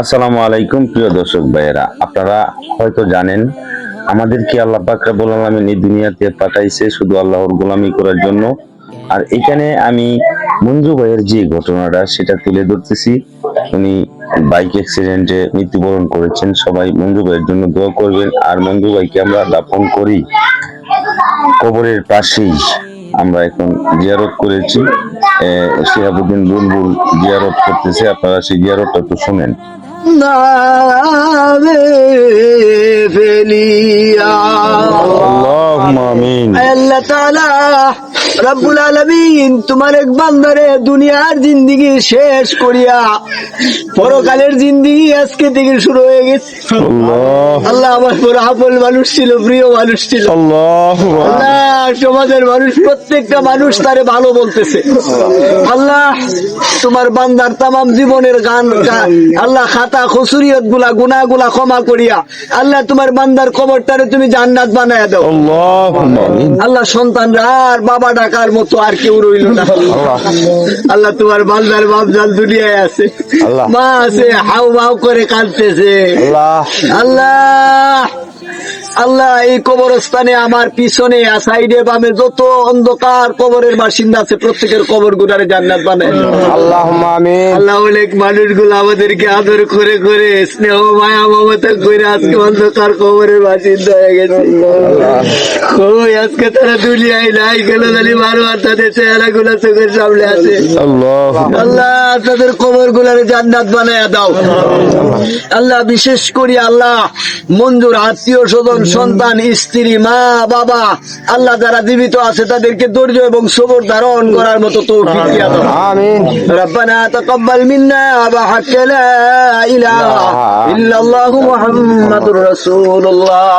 আসসালামু আলাইকুম প্রিয় দর্শক ভাইয়েরা, আপনারা হয়তো জানেন আমাদেরকে আল্লাহ পাক রব্বুল আলামিন এই দুনিয়াতে পাঠাইছে শুধু আল্লাহর গোলামি করার জন্য। আর এখানে আমি মঞ্জু ভাইয়ের যে ঘটনাটা সেটা তুলে ধরতেছি। উনি বাইক অ্যাক্সিডেন্টে মৃত্যুবরণ করেছেন। সবাই মঞ্জু ভাইয়ের জন্য দোয়া করবেন। আর মঞ্জু ভাইকে আমরা দাফন করি কবরের পাশেই। আমরা এখন জিয়ারত করেছি, শিহাবুদ্দিন বুলবুল জিয়ারত করতেছে, আপনারা সেই জিয়ারতটা একটু শুনেন। নামে ফেলিয়া আল্লাহুম্মা আমিন। আল্লাহ তাআলা রব্বুল আলামিন তোমার এক বান্দারে দুনিয়ার জিন্দেগি শেষ করিয়া পরকালের জিন্দেগি আজকে থেকে শুরু হয়ে গেছে। আল্লাহ আমার বড় আপন মানুষ ছিল, প্রিয় মানুষ ছিল। আল্লাহ সমাজের মানুষ, প্রত্যেকটা মানুষ তারে ভালো বলতেছে। আল্লাহ তোমার বান্দার তামাম জীবনের গান আল্লাহ খাতা খুসুরিয়ত গুলা গুনাহ গুলা ক্ষমা করিয়া আল্লাহ তোমার বান্দার কবরটারে তুমি জান্নাত বানায়া দাও। আল্লাহ সন্তানরা আর বাবা ডাকার মতো আর কেউ রইল না। আল্লাহ তোমার বান্দার বাপ জান দুনিয়ায় আছে, মা আছে, হাউ মাউ করে কাঁদতেছে। আল্লাহ আল্লাহ এই কবরস্থানে আমার পিছনে সাইডে বামে যত অন্ধকার কবরের বাসিন্দা আছে প্রত্যেকের কবর গুলারে জান্নাত বানায় আল্লাহুম্মা আমিন। আল্লাহ অনেক মানুষগুলো আমাদেরকে আদর করে করে স্নেহ মায়া মমতা করে আজকে অন্ধকার কবরের বাসিন্দা হয়ে গেছে। ওই আজকে তারা দুনিয়ায় নাই, গেল জানি বারো আর তাদের চেহারা গুলা চোখের সামনে আছে। আল্লাহ তাদের কবর গুলারে জান্নাত বানায় দাও। আল্লাহ বিশেষ করি আল্লাহ মঞ্জুর আত্মীয় স্বজন, সন্তান, স্ত্রী, মা, বাবা আল্লাহ যারা জীবিত আছে তাদেরকে ধৈর্য এবং সবর ধারণ করার মতো তৌফিক দিয়া দাও। আমিন। রব্বানা তাকাব্বাল মিন্না ওয়া হাক্কা লা ইলাহা ইল্লাল্লাহু মুহাম্মাদুর রাসূলুল্লাহ।